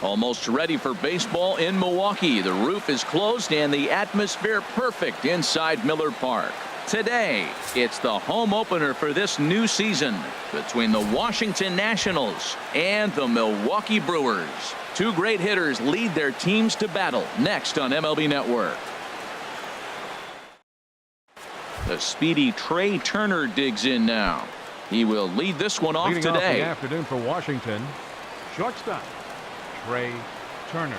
Almost ready for baseball in Milwaukee. The roof is closed and the atmosphere perfect inside Miller Park. Today, it's the home opener for this new season between the Washington Nationals and the Milwaukee Brewers. Two great hitters lead their teams to battle next on MLB Network. The speedy Trey Turner digs in now. He will lead this one off Leading today. Off the afternoon for Washington, shortstop Trey Turner.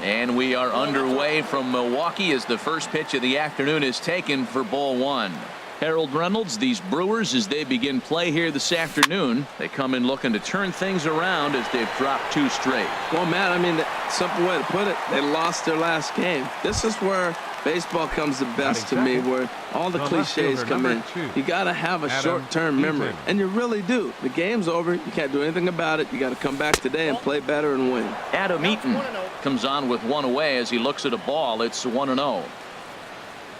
And we are underway from Milwaukee as the first pitch of the afternoon is taken for ball one. Harold Reynolds, these Brewers, as they begin play here this afternoon, they come in looking to turn things around as they've dropped two straight. Well, Matt, I mean, the simple way to put it, they lost their last game. This is where baseball comes the best to me, where all the cliches come in. You got to have a short-term memory, and you really do. The game's over. You can't do anything about it. You got to come back today and play better and win. Adam Eaton comes on with one away as he looks at a ball. It's 1-0.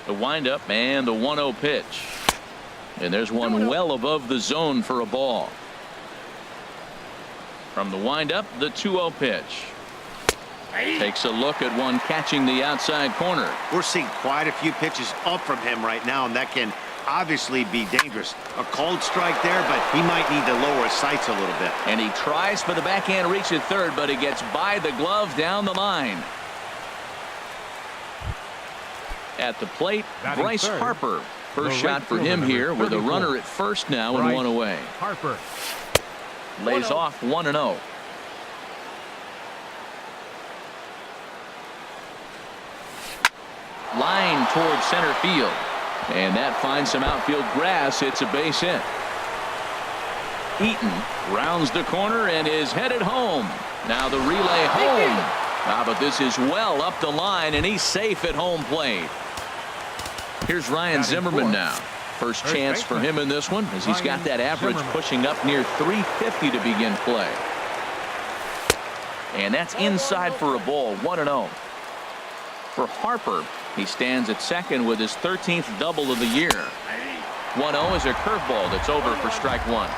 The windup and the 1-0 pitch. And there's one well above the zone for a ball. From the windup, the 2-0 pitch. Takes a look at one catching the outside corner. We're seeing quite a few pitches up from him right now, and that can obviously be dangerous. A cold strike there, but he might need to lower his sights a little bit. And he tries for the backhand reach at third, but he gets by the glove down the line. At the plate, Bryce Harper. First shot for him here with a runner at first now and one away. Harper lays off 1-0. Line towards center field, and that finds some outfield grass. It's a base hit. Eaton rounds the corner and is headed home. Now the relay home. But this is well up the line, and he's safe at home plate. Here's Ryan Zimmerman now. First chance for him in this one, as he's got that average pushing up near 350 to begin play. And that's inside for a ball. 1-0. For Harper, he stands at second with his 13th double of the year. 1-0 is a curveball that's over for strike one.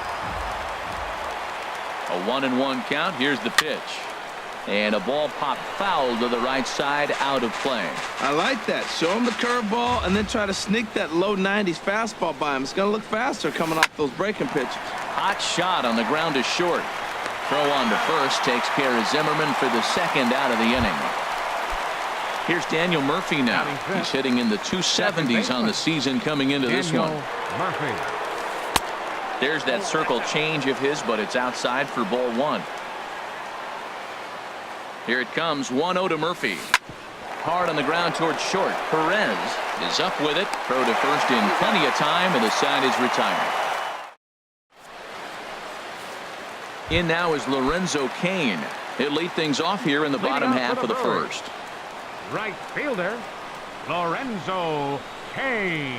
A 1-1 count. Here's the pitch. And a ball popped foul to the right side, out of play. I like that. Show him the curveball and then try to sneak that low 90s fastball by him. It's going to look faster coming off those breaking pitches. Hot shot on the ground is short. Throw on to first takes care of Zimmerman for the second out of the inning. Here's Daniel Murphy now. He's hitting in the 270s on the season coming into this one. There's that circle change of his, but it's outside for ball one. Here it comes. 1-0 to Murphy. Hard on the ground towards short. Perez is up with it. Throw to first in plenty of time, and the side is retired. In now is Lorenzo Cain. He'll lead things off here in the bottom half of the first. Right fielder, Lorenzo Cain.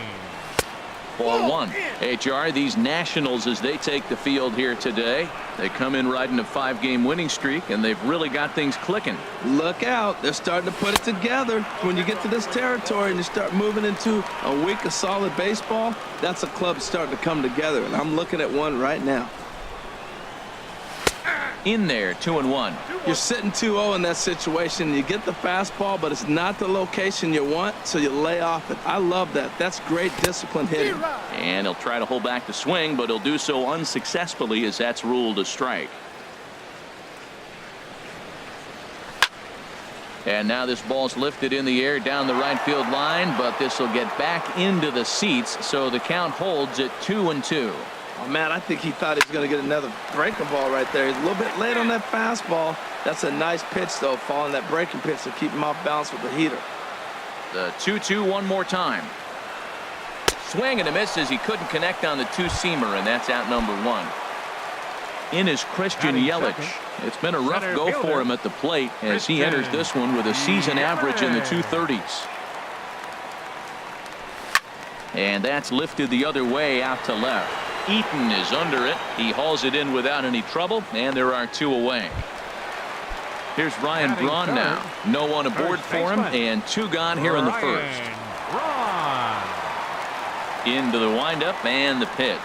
Ball one. HR, these Nationals, as they take the field here today, they come in riding a 5-game winning streak, and they've really got things clicking. Look out. They're starting to put it together. When you get to this territory and you start moving into a week of solid baseball, that's a club starting to come together, and I'm looking at one right now. In there, 2-1. You're sitting 2-0 in that situation. You get the fastball, but it's not the location you want, so you lay off it. I love that. That's great discipline hitting. And he'll try to hold back the swing, but he'll do so unsuccessfully as that's ruled a strike. And now this ball's lifted in the air down the right field line, but this will get back into the seats, so the count holds at 2-2. Oh, man, I think he thought he was going to get another breaking ball right there. He's a little bit late on that fastball. That's a nice pitch, though, following that breaking pitch to keep him off balance with the heater. The 2-2 one more time. Swing and a miss as he couldn't connect on the two-seamer, and that's out number one. In is Christian Yelich. It's been a rough go for him at the plate as he enters this one with a season average in the 230s. And that's lifted the other way out to left. Eaton is under it. He hauls it in without any trouble, and there are two away. Here's Ryan Braun now. No one aboard for him, and two gone here in the first. Into the windup and the pitch.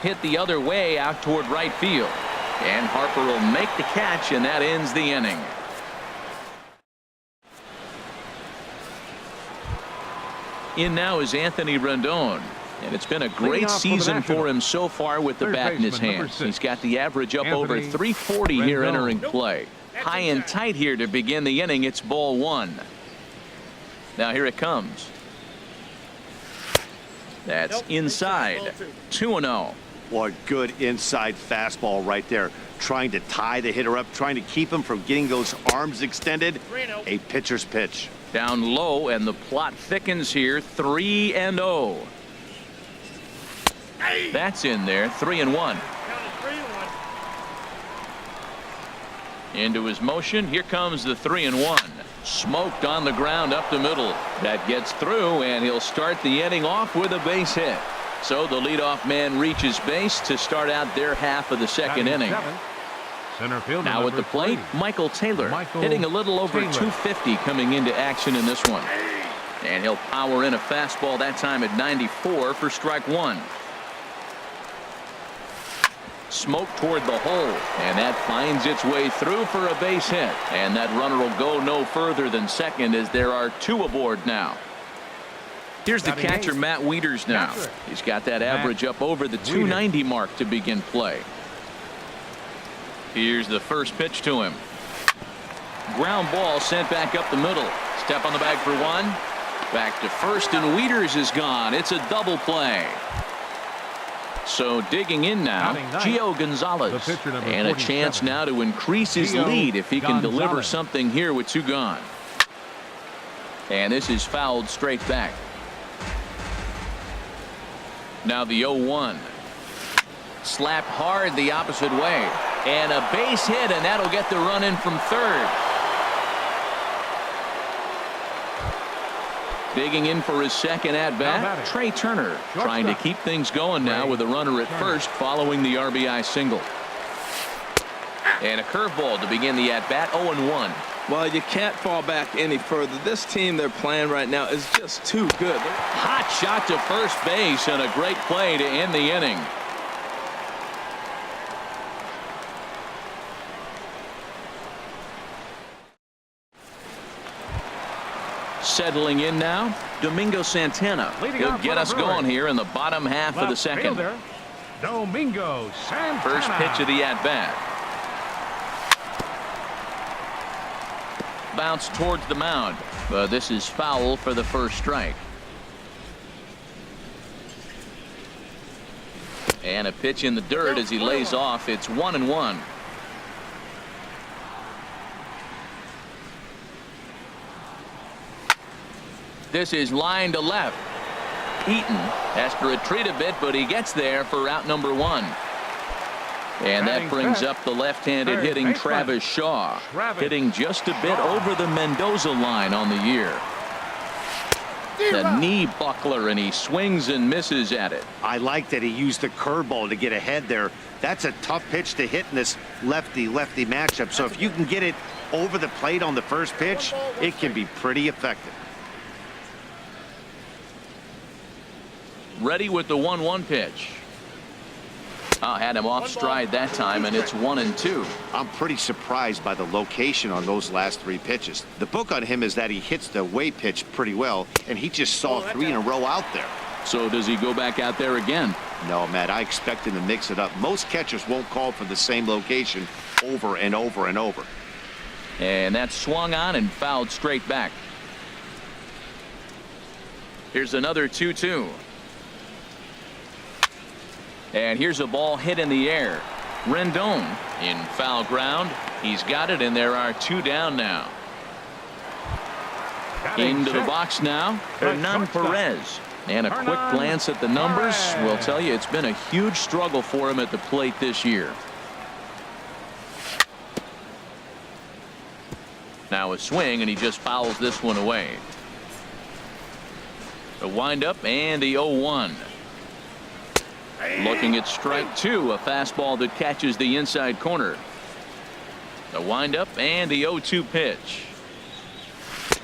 hit the other way out toward right field. And Harper will make the catch, and that ends the inning. In now is Anthony Rendon. And it's been a great season for him so far with the bat in his hands. He's got the average up over 340 here entering play. High and tight here to begin the inning. It's ball one. Now here it comes. That's inside. 2-0. What good inside fastball right there. Trying to tie the hitter up, trying to keep him from getting those arms extended. A pitcher's pitch. Down low, and the plot thickens here. 3-0. That's in there. 3-1. Into his motion. Here comes the 3-1. Smoked on the ground up the middle. That gets through, and he'll start the inning off with a base hit. So the leadoff man reaches base to start out their half of the second inning. Center field now at the plate, Michael Taylor, hitting a little over 250 coming into action in this one. And he'll power in a fastball that time at 94 for strike one. Smoke toward the hole, and that finds its way through for a base hit. And that runner will go no further than second as there are two aboard now. Here's the catcher, Matt Wieters now. He's got that average up over the 290 mark to begin play. Here's the first pitch to him. Ground ball sent back up the middle. Step on the bag for one. Back to first, and Wieters is gone. It's a double play. So digging in now, Gio Gonzalez. And a chance now to increase his lead if he can deliver something here with two gone. And this is fouled straight back. Now the 0-1. Slapped hard the opposite way. And a base hit, and that'll get the run in from third. Digging in for his second at-bat, Trey Turner trying to keep things going now with a runner at first following the RBI single. And a curveball to begin the at-bat, 0-1. Well, you can't fall back any further. This team they're playing right now is just too good. Hot shot to first base, and a great play to end the inning. Settling in now, Domingo Santana. He'll get us going here in the bottom half of the second. Domingo Santana. First pitch of the at-bat. Bounce towards the mound. This is foul for the first strike. And a pitch in the dirt as he lays off. It's 1-1. This is line to left. Eaton has to retreat a bit, but he gets there for out number one. And that brings up the left-handed hitting Travis Shaw, hitting just a bit over the Mendoza line on the year. The knee buckler, and he swings and misses at it. I like that he used the curveball to get ahead there. That's a tough pitch to hit in this lefty-lefty matchup. So if you can get it over the plate on the first pitch, it can be pretty effective. Ready with the 1-1 pitch. Had him off stride that time, and it's 1-2. I'm pretty surprised by the location on those last three pitches. The book on him is that he hits the away pitch pretty well, and he just saw three in a row out there. So does he go back out there again? No, Matt, I expect him to mix it up. Most catchers won't call for the same location over and over and over. And that's swung on and fouled straight back. Here's another 2-2. And here's a ball hit in the air. Rendon in foul ground. He's got it, and there are two down now. Into the box now, Hernan Perez. And a quick glance at the numbers will tell you it's been a huge struggle for him at the plate this year. Now a swing, and he just fouls this one away. The windup and the 0-1. Looking at strike two, a fastball that catches the inside corner. The windup and the 0-2 pitch.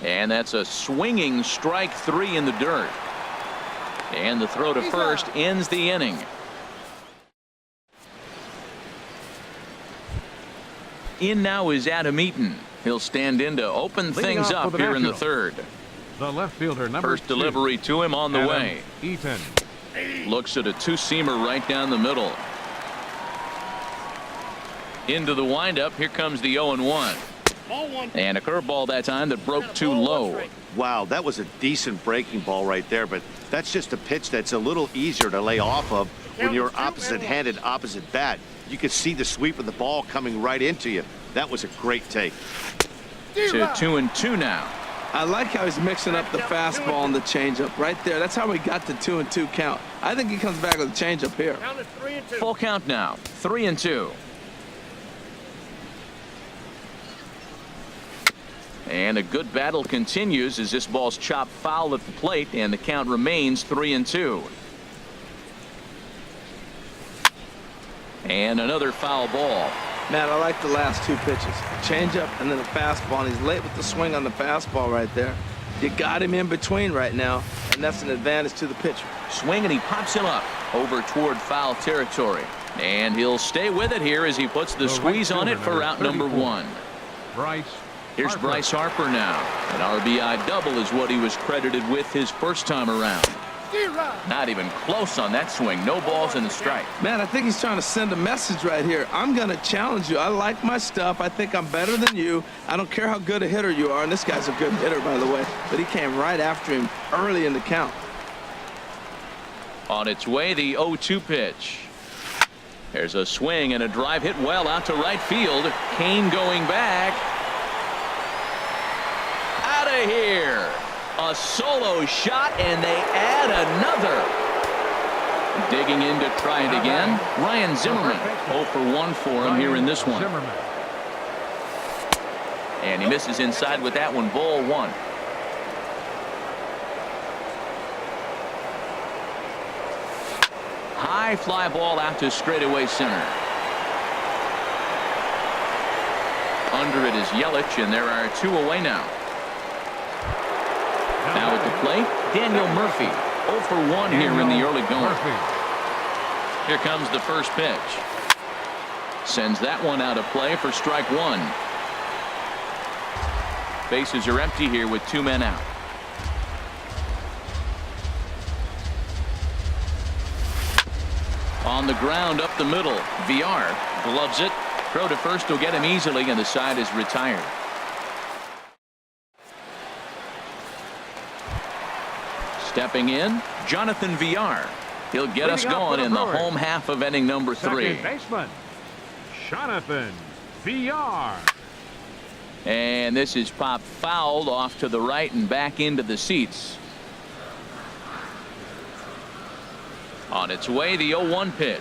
And that's a swinging strike three in the dirt. And the throw to first ends the inning. In now is Adam Eaton. He'll stand in to open things up here in the third. The left fielder, number First 2. delivery to him on the Adam way. Eaton. Looks at a two-seamer right down the middle. Into the windup. Here comes the 0-1. And a curveball that time that broke too low. Wow, that was a decent breaking ball right there, but that's just a pitch that's a little easier to lay off of when you're opposite-handed, opposite bat. You could see the sweep of the ball coming right into you. That was a great take. To 2-2 now. I like how he's mixing up the fastball and the changeup right there. That's how we got the 2-2 count. I think he comes back with a changeup here. Full count now. 3-2. And a good battle continues as this ball's chopped foul at the plate, and the count remains 3-2. And another foul ball. Man, I like the last two pitches. A changeup and then a fastball. And he's late with the swing on the fastball right there. You got him in between right now, and that's an advantage to the pitcher. Swing, and he pops him up over toward foul territory. And he'll stay with it here as he puts the squeeze on it for out number 1. Here's Bryce Harper now. An RBI double is what he was credited with his first time around. Not even close on that swing. No balls and a strike. Man, I think he's trying to send a message right here. I'm going to challenge you. I like my stuff. I think I'm better than you. I don't care how good a hitter you are. And this guy's a good hitter, by the way. But he came right after him early in the count. On its way, the 0-2 pitch. There's a swing and a drive hit well out to right field. Kane going back. Out of here. A solo shot, and they add another. Digging in to try it again. Ryan Zimmerman. 0 for 1 for him here in this one. And he misses inside with that one. Ball 1. High fly ball out to straightaway center. Under it is Yelich, and there are 2 away now. Now at the plate, Daniel Murphy. 0 for 1 here in the early going. Here comes the first pitch. Sends that one out of play for strike 1. Bases are empty here with 2 men out. On the ground up the middle, VR gloves it. Throw to first will get him easily, and the side is retired. Stepping in, Jonathan VR. He'll get us going in the home half of inning number 3. Second baseman, Jonathan VR. And this is popped fouled off to the right and back into the seats. On its way, the 0-1 pitch.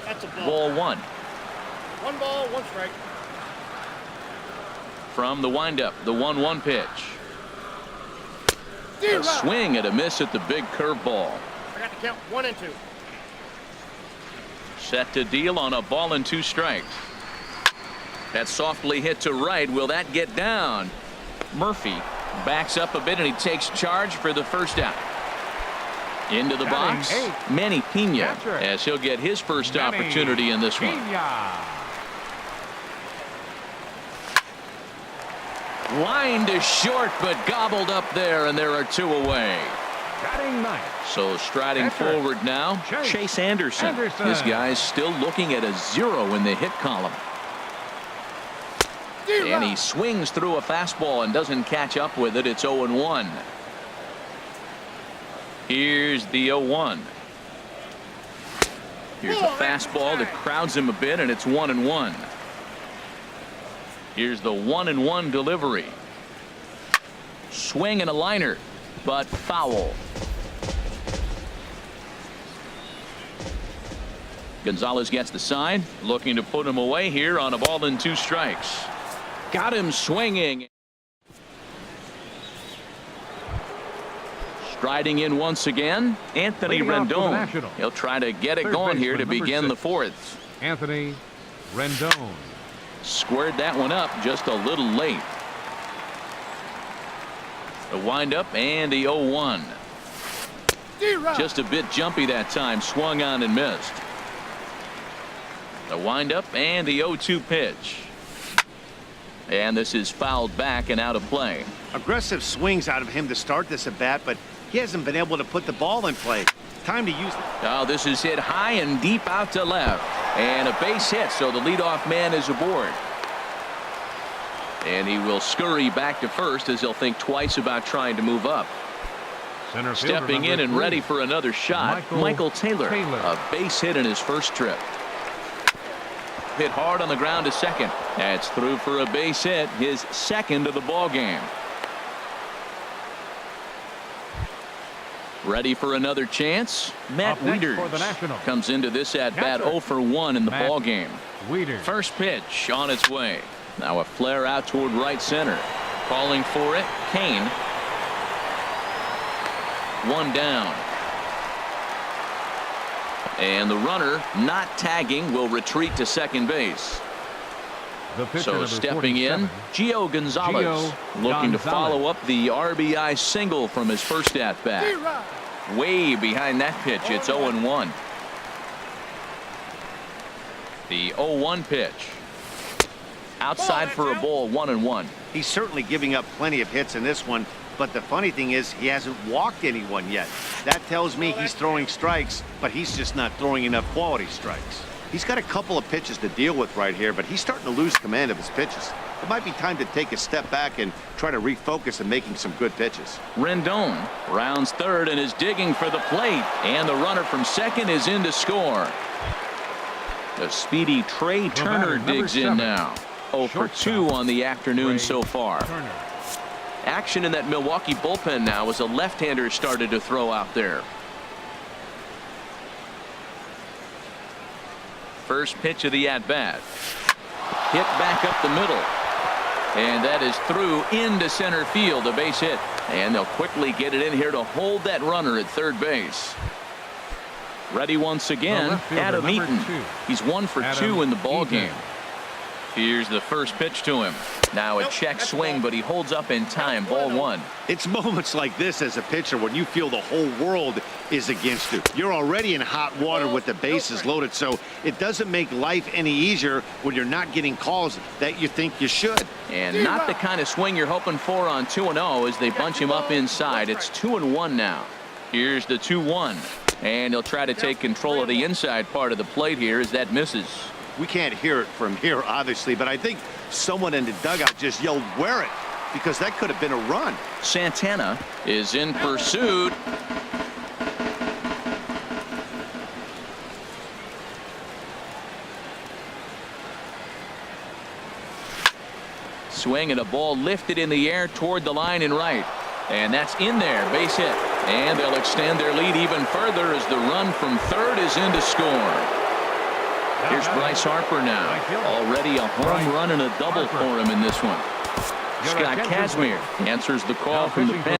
That's a ball. Ball 1. 1 ball, 1 strike. From the windup, the 1-1 pitch. A swing and a miss at the big curveball. I got to count 1 and 2. Set to deal on a ball and 2 strikes. That softly hit to right. Will that get down? Murphy backs up a bit, and he takes charge for the first out. Into the box, Manny Pena, as he'll get his first opportunity in this one. Line to short, but gobbled up there, and there are 2 away. So striding forward now, Chase Anderson. This guy's still looking at a 0 in the hit column. And he swings through a fastball and doesn't catch up with it. It's 0-1. Here's the 0-1. Here's a fastball that crowds him a bit, and it's 1-1. Here's the 1-1 delivery. Swing and a liner, but foul. Gonzalez gets the sign, looking to put him away here on a ball and 2 strikes. Got him swinging. Striding in once again, Anthony Rendon. He'll try to get it going here to begin the 4th. Anthony Rendon. Squared that one up just a little late. The windup and the 0-1. Just a bit jumpy that time. Swung on and missed. The windup and the 0-2 pitch. And this is fouled back and out of play. Aggressive swings out of him to start this at bat, but he hasn't been able to put the ball in play. Time to use it. Oh, this is hit high and deep out to left. And a base hit, so the leadoff man is aboard. And he will scurry back to first as he'll think twice about trying to move up. Center fielder Stepping in and 3, ready for another shot, Michael Taylor. A base hit in his first trip. Hit hard on the ground to second. That's through for a base hit, his second of the ball game. Ready for another chance. Matt Wieters comes into this at bat 0 for 1 in the ball game. First pitch on its way. Now a flare out toward right center. Calling for it, Kane. One down. And the runner not tagging will retreat to second base. So stepping in, Gio Gonzalez looking to follow up the RBI single from his first at bat. Way behind that pitch, it's 0-1. The 0-1 pitch. Outside for a ball, 1-1. He's certainly giving up plenty of hits in this one, but the funny thing is he hasn't walked anyone yet. That tells me he's throwing strikes, but he's just not throwing enough quality strikes. He's got a couple of pitches to deal with right here, but he's starting to lose command of his pitches. It might be time to take a step back and try to refocus on making some good pitches. Rendon rounds third and is digging for the plate, and the runner from second is in to score. The speedy Trey Turner digs in now. 0 for 2 on the afternoon so far. Action in that Milwaukee bullpen now as a left-hander started to throw out there. First pitch of the at-bat. Hit back up the middle. And that is through into center field, a base hit. And they'll quickly get it in here to hold that runner at third base. Ready once again, Adam Eaton. He's 1 for 2 in the ball game. Here's the first pitch to him. Now a check swing, but he holds up in time. Ball 1. It's moments like this as a pitcher when you feel the whole world is against you. You're already in hot water with the bases loaded, so it doesn't make life any easier when you're not getting calls that you think you should. And not the kind of swing you're hoping for on 2-0 as they bunch him up inside. It's 2-1 now. Here's the 2-1. And he'll try to take control of the inside part of the plate here as that misses. We can't hear it from here, obviously, but I think someone in the dugout just yelled, "Wear it," because that could have been a run. Santana is in pursuit. Swing and a ball lifted in the air toward the line and right. And that's in there, base hit. And they'll extend their lead even further as the run from third is in to score. Here's Bryce Harper now. Already a home run and a double for him in this one. Scott Kazmir answers the call from the pen.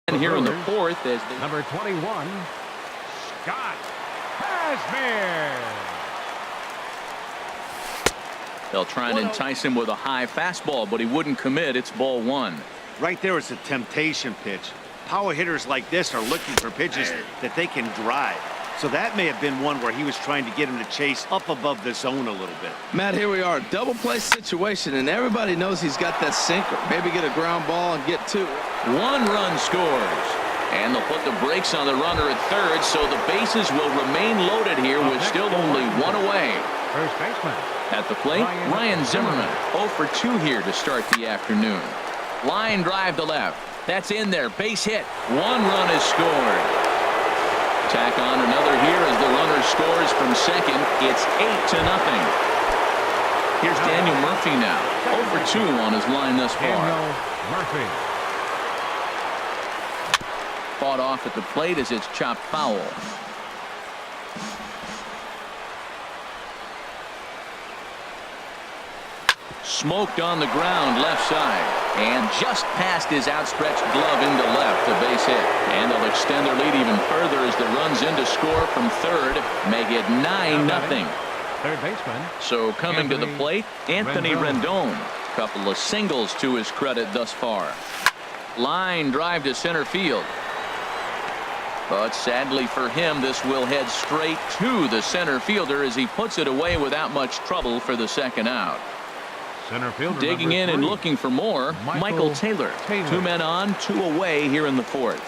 And here in the fourth as number 21, Scott Kazmir. They'll try and entice him with a high fastball, but he wouldn't commit. It's ball 1. Right there is a temptation pitch. Power hitters like this are looking for pitches that they can drive. So that may have been one where he was trying to get him to chase up above the zone a little bit. Matt, here we are, double play situation, and everybody knows he's got that sinker. Maybe get a ground ball and get 2. 1 run scores. And they'll put the brakes on the runner at third, so the bases will remain loaded here with still only 1 away. First baseman. At the plate, Ryan Zimmerman, 0 for 2 here to start the afternoon. Line drive to left. That's in there. Base hit. 1 run is scored. Tack on another here as the runner scores from second. It's 8-0. Here's Daniel Murphy now. 0 for 2 on his line thus far. Daniel Murphy. Fought off at the plate as it's chopped foul. Smoked on the ground left side and just past his outstretched glove into left, a base hit. And they'll extend their lead even further as the runs in to score from third, make it 9-0. Third baseman. So coming to the plate, Anthony Rendon. Couple of singles to his credit thus far. Line drive to center field. But sadly for him, this will head straight to the center fielder as he puts it away without much trouble for the second out. Center fielder Digging in and looking for more, Michael Taylor. 2 men on, 2 away here in the 4th.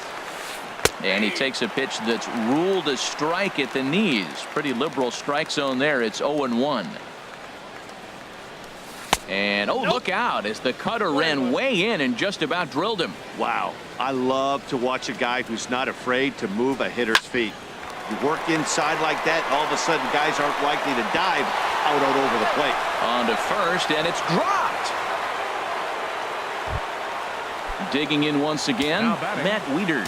And he takes a pitch that's ruled a strike at the knees. Pretty liberal strike zone there. It's 0-1. And look out as the cutter ran way in and just about drilled him. Wow. I love to watch a guy who's not afraid to move a hitter's feet. You work inside like that, all of a sudden guys aren't likely to dive out over the plate. On to first, and it's dropped. Digging in once again, Matt Wieters.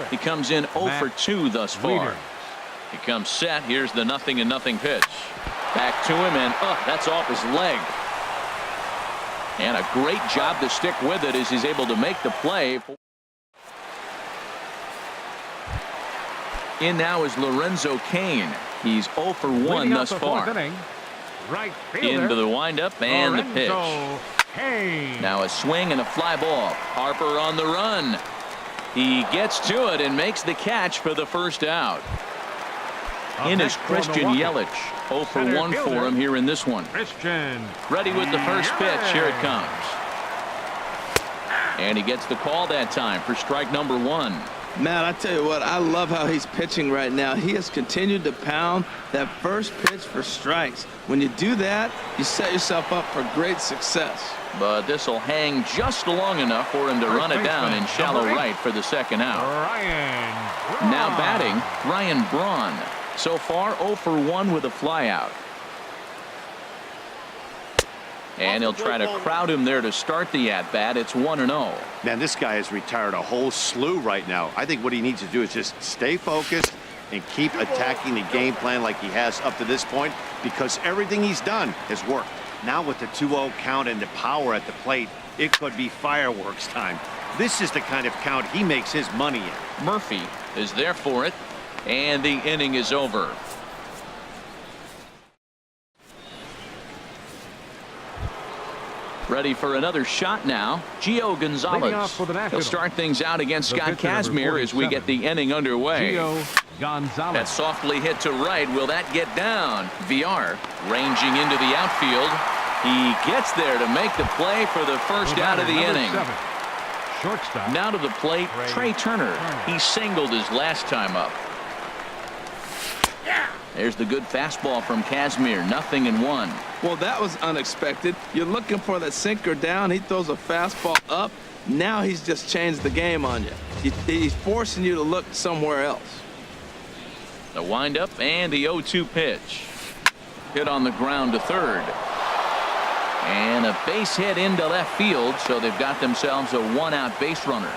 He comes in 0 for 2 thus far. He comes set. Here's the 0-0 pitch. Back to him, and that's off his leg. And a great job to stick with it as he's able to make the play. In now is Lorenzo Cain. He's 0 for 1 thus far. Right into the windup and the pitch. Cain. Now a swing and a fly ball. Harper on the run. He gets to it and makes the catch for the first out. In is Christian Yelich. 0 for 1 for him here in this one. Christian. Ready with the first pitch. Here it comes. And he gets the call that time for strike number 1. Matt, I tell you what, I love how he's pitching right now. He has continued to pound that first pitch for strikes. When you do that, you set yourself up for great success. But this will hang just long enough for him to run it down in shallow right for the second out. Ryan. Now batting, Ryan Braun. So far 0 for 1 with a flyout. And he'll try to crowd him there to start the at-bat. It's 1-0. Man, this guy has retired a whole slew right now. I think what he needs to do is just stay focused and keep attacking the game plan like he has up to this point, because everything he's done has worked. Now with the 2-0 count and the power at the plate, it could be fireworks time. This is the kind of count he makes his money in. Murphy is there for it, and the inning is over. Ready for another shot now, Gio Gonzalez. He'll start things out against Scott Kazmir as we get the inning underway. Gio Gonzalez. That softly hit to right. Will that get down? VR ranging into the outfield. He gets there to make the play for the first out of the inning. Shortstop. Now to the plate, Trey Turner. He singled his last time up. There's the good fastball from Kazmir. 0-1. Well, that was unexpected. You're looking for that sinker down. He throws a fastball up. Now he's just changed the game on you. He's forcing you to look somewhere else. The windup and the 0-2 pitch. Hit on the ground to third. And a base hit into left field, so they've got themselves a one-out base runner.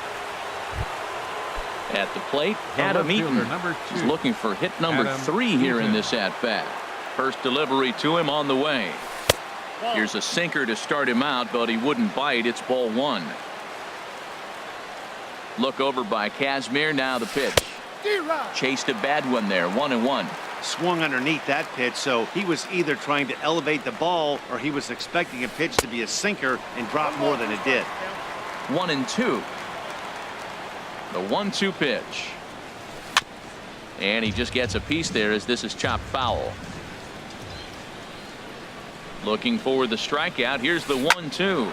At the plate, Adam Eaton is looking for hit number 3 here in this at-bat. First delivery to him on the way. Here's a sinker to start him out, but he wouldn't bite. It's ball 1. Look over by Kazmir. Now the pitch. Chased a bad one there. 1-1. Swung underneath that pitch, so he was either trying to elevate the ball or he was expecting a pitch to be a sinker and drop more than it did. 1-2. The 1-2 pitch. And he just gets a piece there as this is chopped foul. Looking for the strikeout. Here's the 1-2.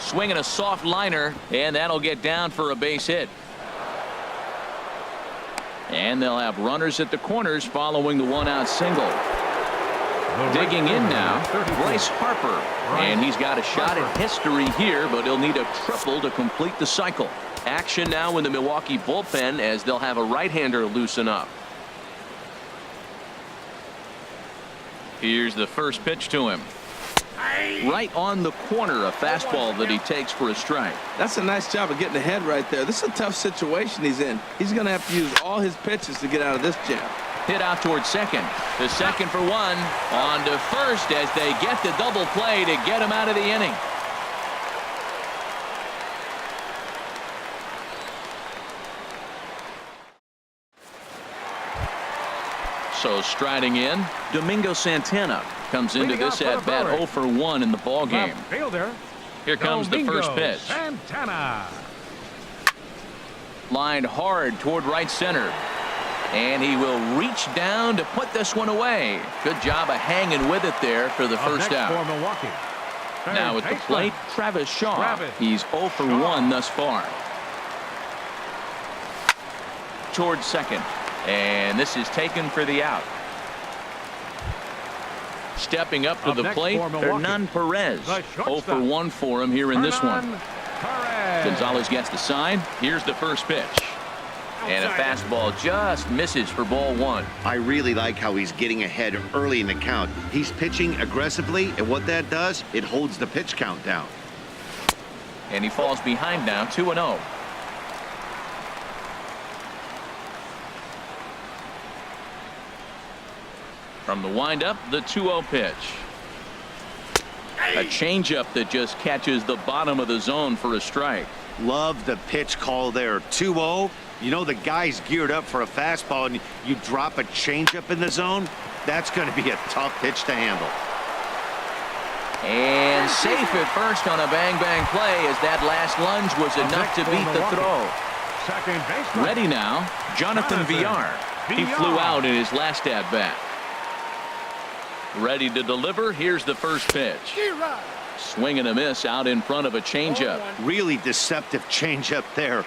Swinging a soft liner, and that'll get down for a base hit. And they'll have runners at the corners following the one-out single. Digging in now, Bryce Harper. And he's got a shot at history here, but he'll need a triple to complete the cycle. Action now in the Milwaukee bullpen as they'll have a right-hander loosen up. Here's the first pitch to him. Right on the corner, a fastball that he takes for a strike. That's a nice job of getting ahead right there. This is a tough situation he's in. He's going to have to use all his pitches to get out of this jam. Hit out towards second. The second for 1. On to first as they get the double play to get him out of the inning. So striding in, Domingo Santana comes into this at bat 0 for 1 in the ball game. Here comes the first pitch. Santana. Lined hard toward right center. And he will reach down to put this one away. Good job of hanging with it there for the first out. For Milwaukee. Now at the plate, Travis Shaw. He's 0 for 1 thus far. Towards second. And this is taken for the out. Stepping up to the plate, Hernan Perez. 0 for 1 for him here in this one. Gonzalez gets the sign. Here's the first pitch. And a fastball just misses for ball 1. I really like how he's getting ahead early in the count. He's pitching aggressively, and what that does, it holds the pitch count down. And he falls behind now, 2-0. From the windup, the 2-0 pitch. A changeup that just catches the bottom of the zone for a strike. Love the pitch call there. 2-0. You know the guy's geared up for a fastball, and you drop a changeup in the zone. That's going to be a tough pitch to handle. And safe at first on a bang-bang play as that last lunge was enough to beat the throw. Second baseman. Ready now, Jonathan Villar. He flew out in his last at-bat. Ready to deliver. Here's the first pitch. Swing and a miss out in front of a changeup. Really deceptive changeup there.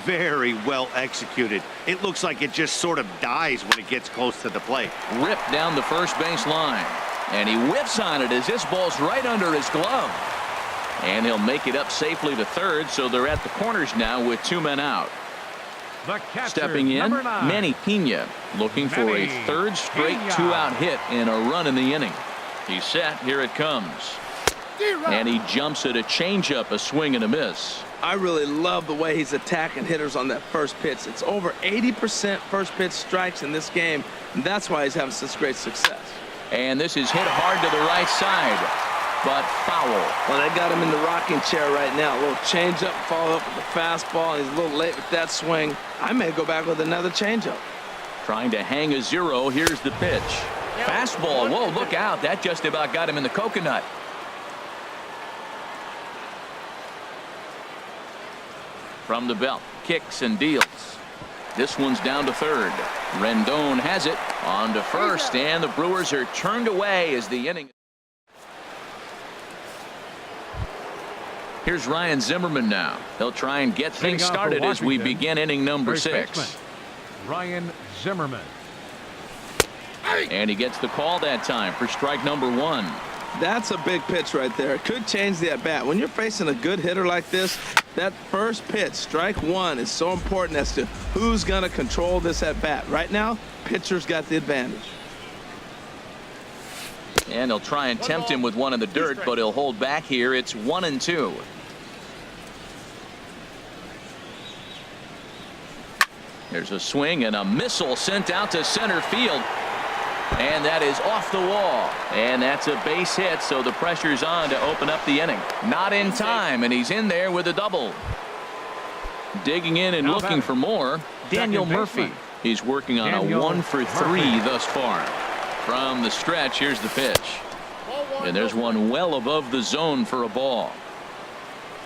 Very well executed. It looks like it just sort of dies when it gets close to the plate. Ripped down the first base line. And he whiffs on it as this ball's right under his glove. And he'll make it up safely to third, so they're at the corners now with 2 men out. Stepping in, Manny Pena, looking for a third straight 2-out hit and a run in the inning. He's set. Here it comes. And he jumps at a changeup, a swing and a miss. I really love the way he's attacking hitters on that first pitch. It's over 80% first pitch strikes in this game, and that's why he's having such great success. And this is hit hard to the right side, but foul. Well, they got him in the rocking chair right now. A little changeup, follow up with the fastball, and he's a little late with that swing. I may go back with another changeup. Trying to hang a 0. Here's the pitch. Fastball. Whoa, look out. That just about got him in the coconut. From the belt, kicks and deals. This one's down to third. Rendon has it on to first, and the Brewers are turned away as the inning. Here's Ryan Zimmerman now. He'll try and get things started as we begin inning number 6. Ryan Zimmerman. And he gets the call that time for strike number 1. That's a big pitch right there. It could change the at-bat. When you're facing a good hitter like this, that first pitch, strike 1, is so important as to who's going to control this at-bat. Right now, pitcher's got the advantage. And he'll try and tempt him with one in the dirt, but he'll hold back here. It's 1-2. There's a swing and a missile sent out to center field. And that is off the wall. And that's a base hit, so the pressure's on to open up the inning. Not in time, and he's in there with a double. Digging in and looking for more, Daniel Murphy. He's working on a 1 for 3 thus far. From the stretch, here's the pitch. And there's one well above the zone for a ball.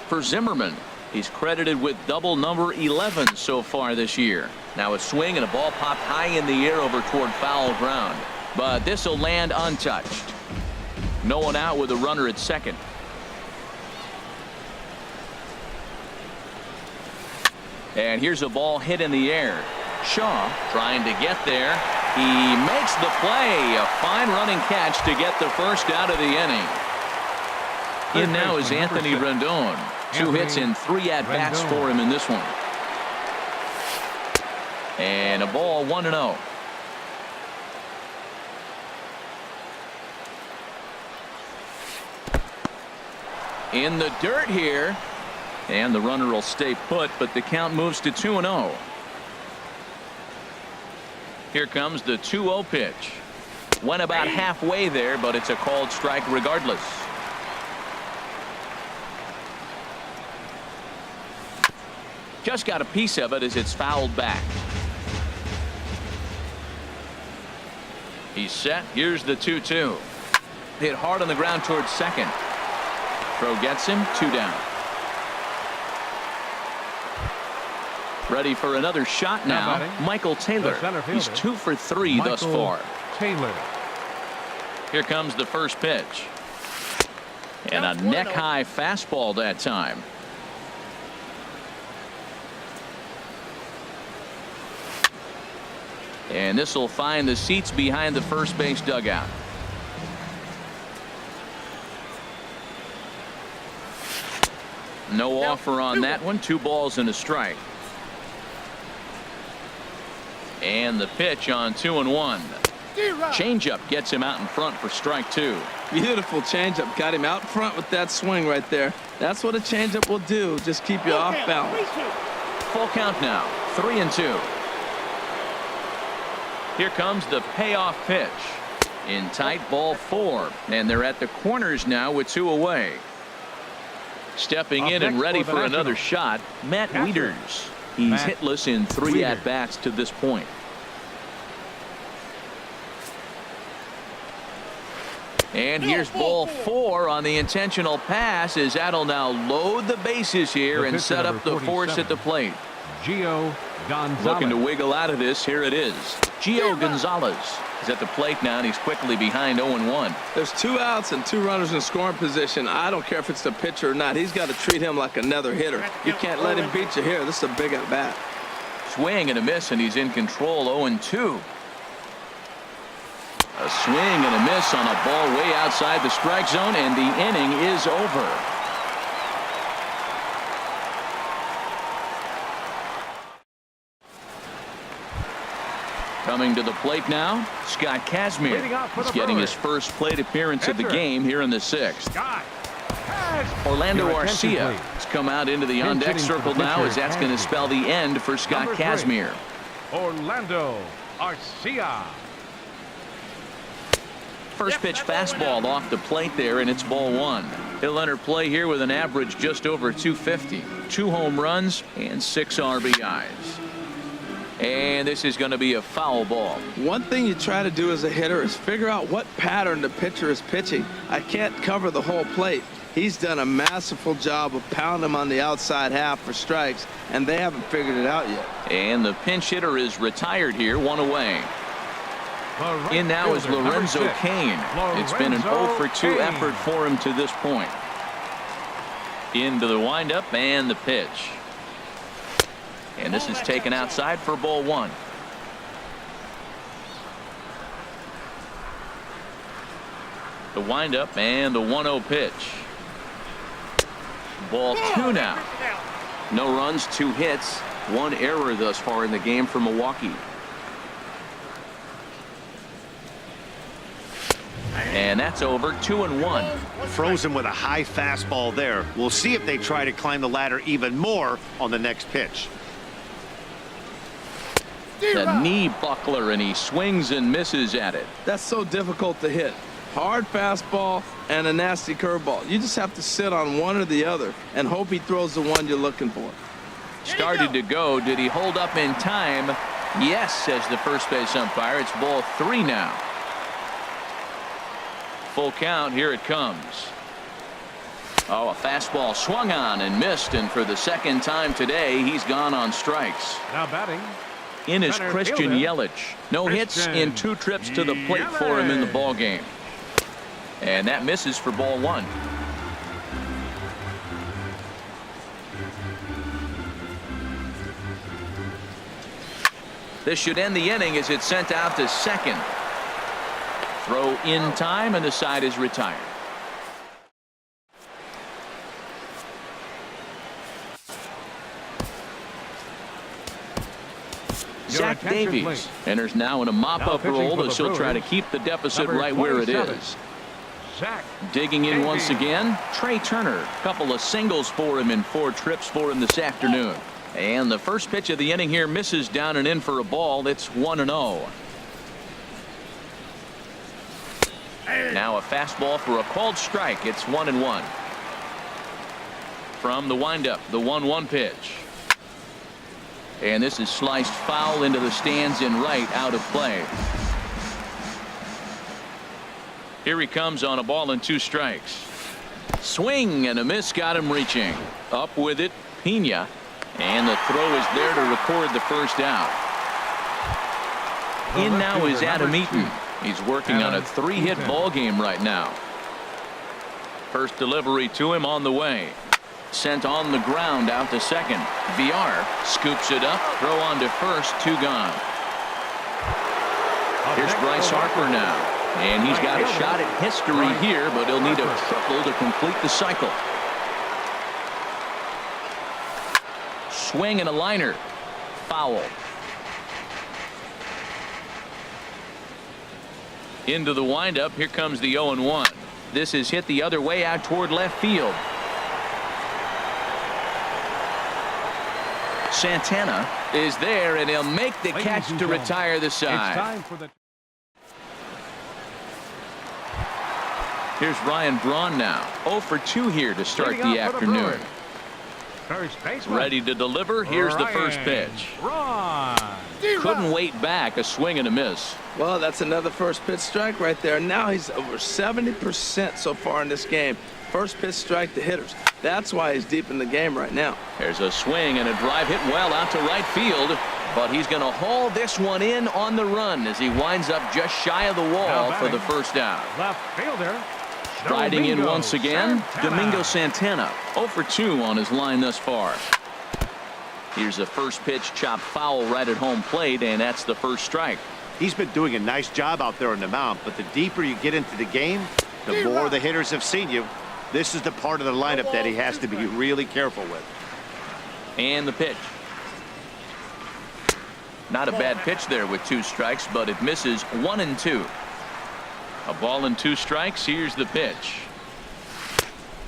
For Zimmerman, he's credited with double number 11 so far this year. Now a swing and a ball popped high in the air over toward foul ground. But this will land untouched. No one out with a runner at second. And here's a ball hit in the air. Shaw trying to get there. He makes the play. A fine running catch to get the first out of the inning. In now is Anthony Rendon. 2 hits and 3 at-bats for him in this one. And a ball, 1-0. In the dirt here. And the runner will stay put, but the count moves to 2-0. Here comes the 2-0 pitch. Went about halfway there, but it's a called strike regardless. Just got a piece of it as it's fouled back. He's set. Here's the 2-2. Hit hard on the ground towards second. Throw gets him. 2 down. Ready for another shot now. Michael Taylor. He's 2 for 3 thus far. Taylor. Here comes the first pitch. And a neck-high fastball that time. And this will find the seats behind the first base dugout. No offer on that one. 2 balls and a strike. And the pitch on 2-1. Changeup gets him out in front for strike 2. Beautiful changeup. Got him out front with that swing right there. That's what a changeup will do. Just keep you off balance. Full count now. 3-2. Here comes the payoff pitch. In tight, ball 4. And they're at the corners now with 2 away. Stepping in and ready for another shot, Matt Wieters. He's hitless in 3 at-bats to this point. And here's ball 4 on the intentional pass as that'll now load the bases here and set up the force at the plate. Gio Gonzalez. Looking to wiggle out of this. Here it is. Gio Gonzalez is at the plate now, and he's quickly behind 0-1. There's 2 outs and 2 runners in scoring position. I don't care if it's the pitcher or not. He's got to treat him like another hitter. You can't let him beat you here. This is a big at-bat. Swing and a miss, and he's in control. 0-2. A swing and a miss on a ball way outside the strike zone, and the inning is over. Coming to the plate now, Scott Kazmir. He's getting his first plate appearance of the game here in the 6th. Orlando Arcia has come out into the on-deck circle now, as that's going to spell the end for Scott Kazmir. Orlando Arcia. First pitch fastball off the plate there, and it's ball 1. He'll enter play here with an average just over 250. 2 home runs and 6 RBIs. And this is going to be a foul ball. One thing you try to do as a hitter is figure out what pattern the pitcher is pitching. I can't cover the whole plate. He's done a masterful job of pounding him on the outside half for strikes, and they haven't figured it out yet. And the pinch hitter is retired here, 1 away. In now is Lorenzo Cain. It's been an 0 for 2 effort for him to this point. Into the windup and the pitch. And this is taken outside for ball 1. The windup and the 1-0 pitch. Ball 2 now. No runs, 2 hits, 1 error thus far in the game for Milwaukee. And that's over. 2-1. Frozen with a high fastball there. We'll see if they try to climb the ladder even more on the next pitch. The knee buckler, and he swings and misses at it. That's so difficult to hit. Hard fastball and a nasty curveball. You just have to sit on one or the other and hope he throws the one you're looking for. Started to go. Did he hold up in time? Yes, says the first base umpire. It's ball 3 now. Full count. Here it comes. Oh, a fastball swung on and missed, and for the 2nd time today, he's gone on strikes. Now batting. In is Christian Yelich. No hits in 2 trips to the plate for him in the ball game. And that misses for ball 1. This should end the inning as it's sent out to 2nd. Throw in time, and the side is retired. Zach Davies enters now in a mop-up role as he'll try to keep the deficit right where it is. Digging in once again, Trey Turner. Couple of singles for him in 4 trips for him this afternoon. And the first pitch of the inning here misses down and in for a ball. It's 1-0. Now a fastball for a called strike. It's 1-1. From the windup, the 1-1 pitch. And this is sliced foul into the stands in right, out of play. Here he comes on a ball and 2 strikes. Swing and a miss got him reaching. Up with it, Pena. And the throw is there to record the first out. In now is Adam Eaton. He's working on a 3-hit ball game right now. First delivery to him on the way. Sent on the ground out to second. VR scoops it up. Throw on to first. 2 gone. Here's Bryce Harper now. And he's got a shot at history here, but he'll need a triple to complete the cycle. Swing and a liner. Foul. Into the windup. Here comes the 0-1. This is hit the other way out toward left field. Santana is there, and he'll make the catch to retire the side. Here's Ryan Braun now. 0 for 2 here to start the afternoon. Ready to deliver. Here's the first pitch. Couldn't wait back. A swing and a miss. Well, that's another first pitch strike right there. Now he's over 70% so far in this game. First pitch strike to hitters. That's why he's deep in the game right now. There's a swing and a drive hit well out to right field. But he's going to haul this one in on the run as he winds up just shy of the wall for the first out. Left fielder. Striding in once again, Domingo Santana. 0 for 2 on his line thus far. Here's a first pitch chopped foul right at home plate, and that's the first strike. He's been doing a nice job out there on the mound, but the deeper you get into the game, the more the hitters have seen you. This is the part of the lineup that he has to be really careful with. And the pitch. Not a bad pitch there with 2 strikes, but it misses 1-2. A ball and 2 strikes. Here's the pitch.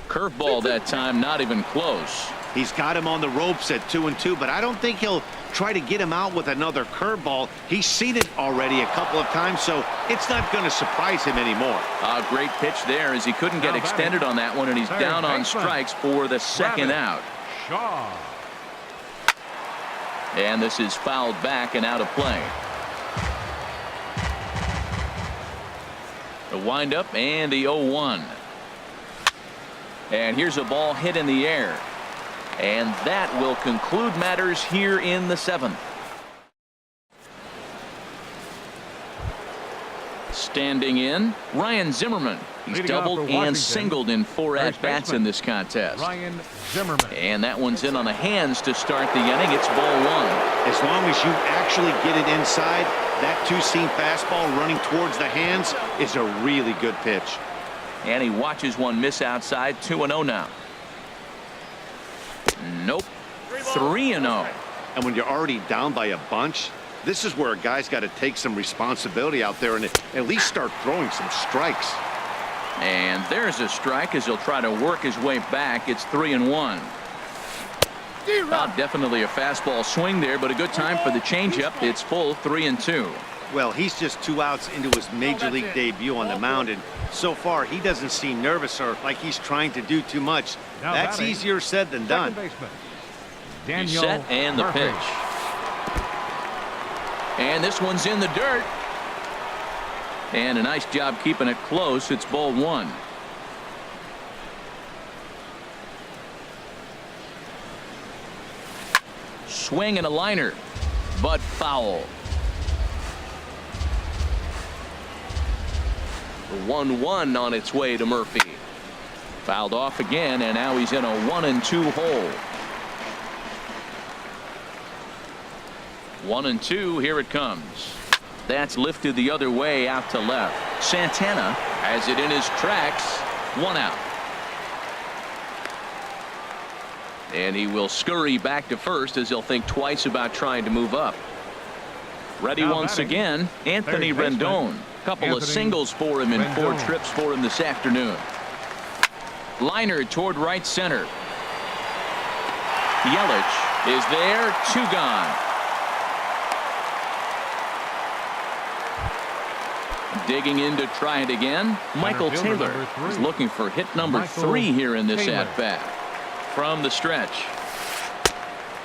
Curveball that time, not even close. He's got him on the ropes at 2-2, but I don't think he'll try to get him out with another curveball. He's seen it already a couple of times, so it's not going to surprise him anymore. A great pitch there as he couldn't get extended on that one, and he's down on strikes for the second out. And this is fouled back and out of play. The windup and the 0-1. And here's a ball hit in the air. And that will conclude matters here in the 7th. Standing in, Ryan Zimmerman. He's doubled and singled in 4 at-bats in this contest. Ryan Zimmerman. And that one's in on the hands to start the inning. It's ball 1. As long as you actually get it inside, that 2-seam fastball running towards the hands is a really good pitch. And he watches one miss outside. 2-0 now. Nope. 3-0. And when you're already down by a bunch, this is where a guy's got to take some responsibility out there and at least start throwing some strikes. And there's a strike as he'll try to work his way back. It's 3-1. Definitely a fastball swing there, but a good time for the changeup. It's full 3-2. Well, he's just 2 outs into his major league debut on the mound, and so far he doesn't seem nervous or like he's trying to do too much. That's easier said than done. He's set and the pitch. And this one's in the dirt. And a nice job keeping it close. It's ball 1. Swing and a liner, but foul. The 1-1 on its way to Murphy. Fouled off again, and now he's in a 1-2 hole. 1-2, here it comes. That's lifted the other way out to left. Santana has it in his tracks. 1 out. And he will scurry back to first as he'll think twice about trying to move up. Ready once again, Anthony Rendon. Couple of singles for him in 4 trips for him this afternoon. Liner toward right center. Yelich is there. 2 gone. Digging in to try it again. Michael Taylor is looking for hit number 3 here in this at-bat. From the stretch.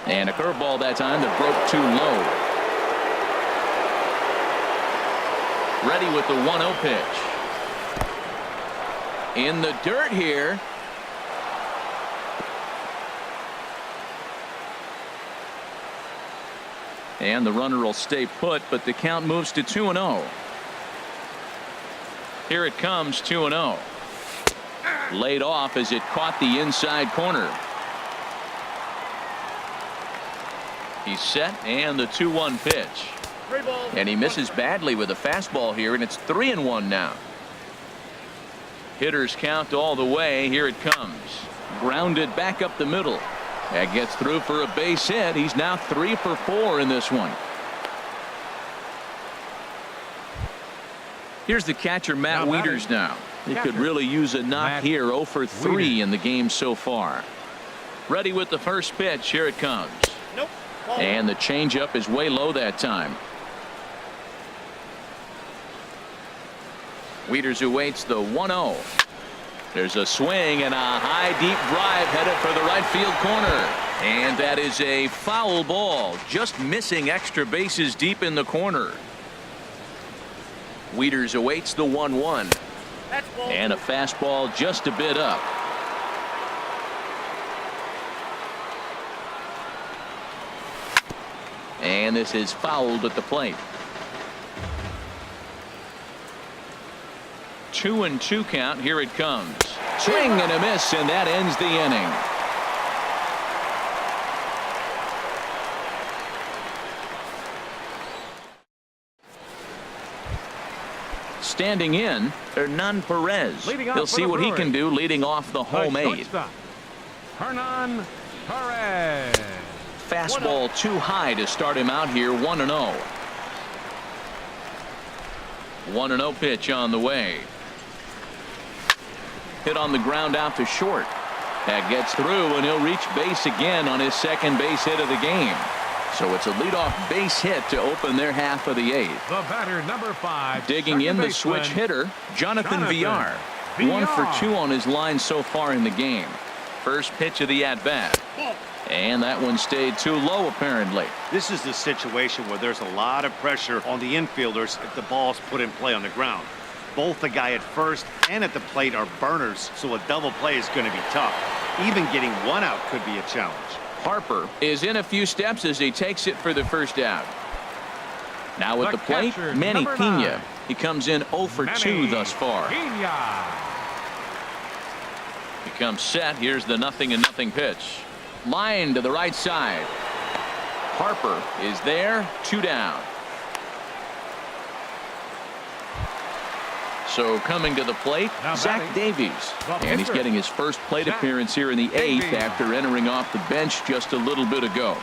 And a curveball that time that broke too low. Ready with the 1-0 pitch. In the dirt here. And the runner will stay put, but the count moves to 2-0. Here it comes, 2-0. Laid off as it caught the inside corner. He's set, and the 2-1 pitch. 3 balls. And he misses badly with a fastball here, and it's 3-1 now. Hitters count all the way. Here it comes. Grounded back up the middle. That gets through for a base hit. He's now 3 for 4 in this one. Here's the catcher, Matt Wieters now. He could really use a knock here. 0 for 3 in the game so far. Ready with the first pitch. Here it comes. Nope. Ball. And the changeup is way low that time. Wieters awaits the 1-0. There's a swing and a high deep drive headed for the right field corner. And that is a foul ball, just missing extra bases deep in the corner. Wieters awaits the 1-1. That's ball. And a fastball just a bit up. And this is fouled at the plate. 2-2 count. Here it comes. Swing and a miss, and that ends the inning. Standing in, Hernan Perez. He'll see what he can do leading off the home 8th. Hernan Perez. Fastball too high to start him out here. 1-0. 1-0 pitch on the way. Hit on the ground out to short. That gets through, and he'll reach base again on his second base hit of the game. So it's a leadoff base hit to open their half of the 8th. The batter, number 5. Digging in the switch hitter, Jonathan Villar. 1 for 2 on his line so far in the game. First pitch of the at-bat. And that one stayed too low, apparently. This is the situation where there's a lot of pressure on the infielders if the ball's put in play on the ground. Both the guy at first and at the plate are burners, so a double play is going to be tough. Even getting one out could be a challenge. Harper is in a few steps as he takes it for the first out. Now at the plate, catcher, Manny number Pena. 9. He comes in 0 for 2 thus far. Pena. He comes set. Here's the 0-0 pitch. Line to the right side. Harper is there. 2 down. So coming to the plate, Now Zach batting, Davies. the And he's pitcher, getting his first plate Zach appearance here in the 8th Davies. after entering off the bench just a little bit ago.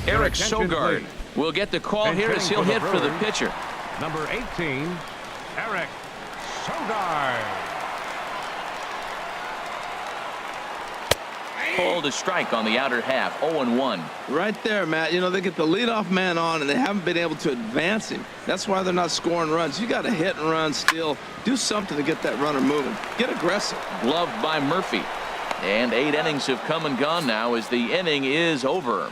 Eric Attention, Sogard please. will get the call And here as he'll hitting for hit the for the Brewers. pitcher. Number 18, Eric Sogard. Called a strike on the outer half. 0-1. Right there, Matt. You know, they get the leadoff man on, and they haven't been able to advance him. That's why they're not scoring runs. You got to hit and run, steal. Do something to get that runner moving. Get aggressive. Gloved by Murphy. And 8 innings have come and gone now as the inning is over.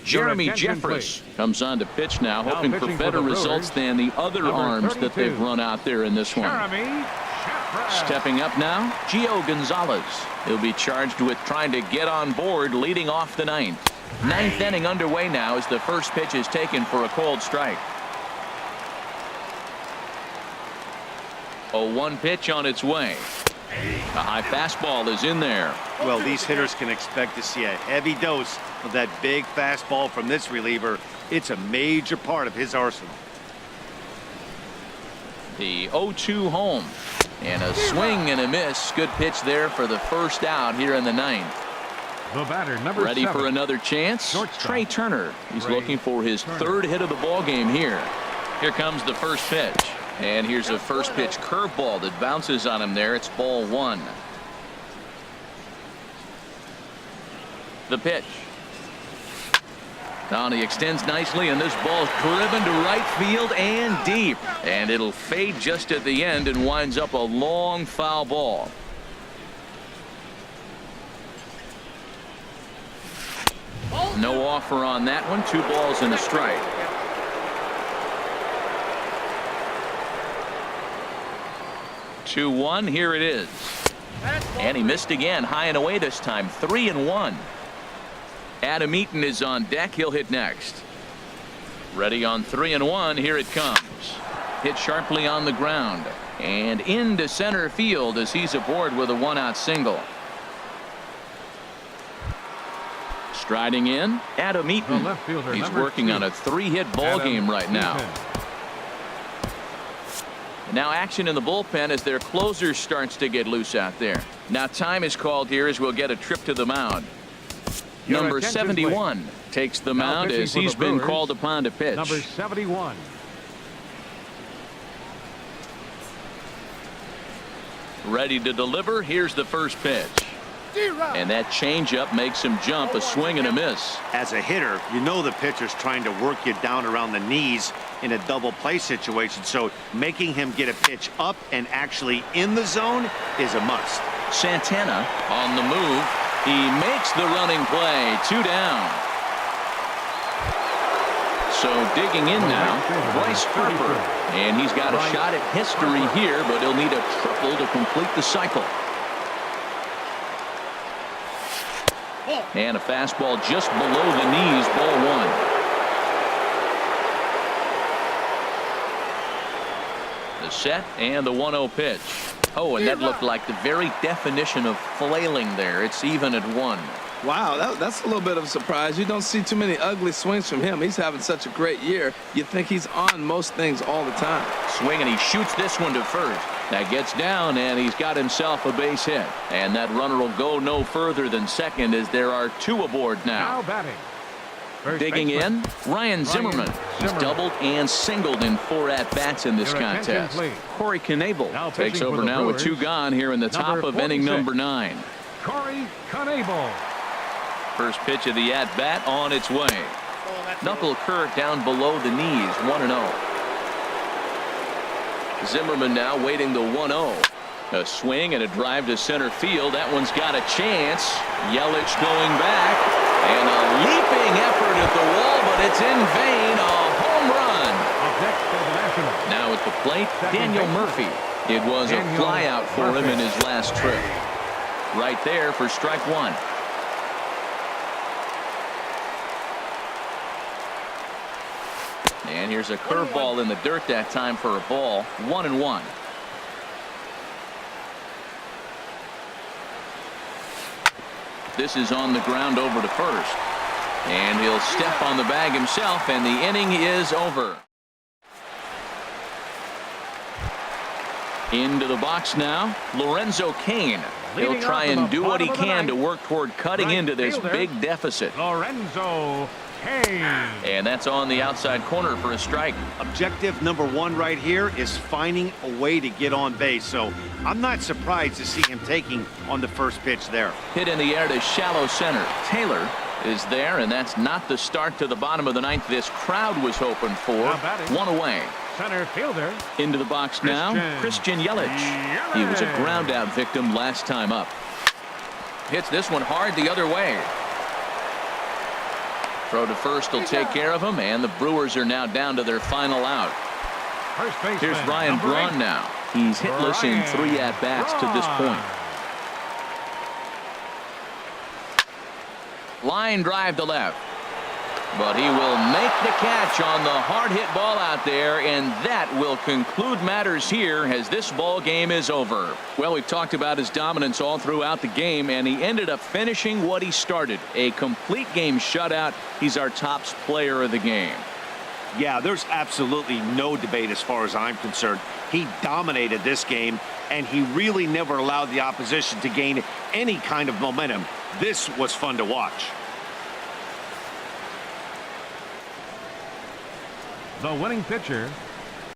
Jeremy attention, Jeffress please. comes on to pitch now, hoping for pitching for better the Brewers, results than the other number arms that they've 32, run out there in this one. Jeremy Jeffress. Stepping up now, Gio Gonzalez. He'll be charged with trying to get on board leading off the 9th. 9th inning underway now as the first pitch is taken for a called strike. 0-1 pitch on its way. A high fastball is in there. Well, these hitters can expect to see a heavy dose of that big fastball from this reliever. It's a major part of his arsenal. The 0-2 home. And a swing and a miss. Good pitch there for the first out here in the 9th. The batter, number Ready 7. for another chance? Shortstop. Trey Turner. He's Trey looking for his Turner. 3rd hit of the ball game here. Here comes the first pitch. And here's a first pitch curveball that bounces on him there. It's ball 1. The pitch. Now he extends nicely, and this ball's driven to right field and deep. And it'll fade just at the end and winds up a long foul ball. No offer on that one. 2 balls and a strike. Two 1. Here it is. And he missed again, high and away this time. 3-1. Adam Eaton is on deck. He'll hit next. Ready on 3-1. Here it comes. Hit sharply on the ground and into center field as he's aboard with a 1-out single. Striding in, Adam Eaton. He's working on a 3-hit ball game right now. Now action in the bullpen as their closer starts to get loose out there. Now time is called here as we'll get a trip to the mound. Number 71 takes the mound as he's been called upon to pitch. Number 71. Ready to deliver. Here's the first pitch. And that changeup makes him jump. A swing and a miss. As a hitter, you know the pitcher's trying to work you down around the knees in a double play situation. So making him get a pitch up and actually in the zone is a must. Santana on the move. He makes the running play. 2 down. So digging in now, Bryce Harper. And he's got a shot at history here, but he'll need a triple to complete the cycle. And a fastball just below the knees, ball 1. The set and the 1-0 pitch. Oh, and that looked like the very definition of flailing there. It's even at 1. Wow, that's a little bit of a surprise. You don't see too many ugly swings from him. He's having such a great year. You think he's on most things all the time. Swing, and he shoots this one to first. That gets down, and he's got himself a base hit. And that runner will go no further than second as there are 2 aboard now. Now batting. Digging in, Ryan Zimmerman. He's doubled and singled in 4 at-bats in this contest. Corey Knebel takes over now with 2 gone here in the top of inning number 9. Corey Knebel. First pitch of the at-bat on its way. Knuckle curve down below the knees, 1-0. Zimmerman now waiting the 1-0. A swing and a drive to center field. That one's got a chance. Yelich going back. And a leaping effort at the wall, but it's in vain. A home run. Now at the plate, Daniel Murphy. It was a flyout for him in his last trip. Right there for strike 1. And here's a curveball in the dirt that time for a ball. 1-1. This is on the ground over to first. And he'll step on the bag himself, and the inning is over. Into the box now, Lorenzo Cain. He'll try and do what he can to work toward cutting into this big deficit. Lorenzo Cain. And that's on the outside corner for a strike. Objective number 1 right here is finding a way to get on base. So I'm not surprised to see him taking on the first pitch there. Hit in the air to shallow center. Taylor is there, and that's not the start to the bottom of the 9th this crowd was hoping for. 1 away. Center fielder. Into the box now, Christian Yelich. He was a ground out victim last time up. Hits this one hard the other way. Throw to first will take care of him, and the Brewers are now down to their final out. Here's Ryan Braun now. He's hitless in 3 at-bats to this point. Line drive to left. But he will make the catch on the hard hit ball out there, and that will conclude matters here as this ball game is over. Well, we've talked about his dominance all throughout the game, and he ended up finishing what he started. A complete game shutout. He's our top player of the game. Yeah, there's absolutely no debate as far as I'm concerned. He dominated this game, and he really never allowed the opposition to gain any kind of momentum. This was fun to watch. The winning pitcher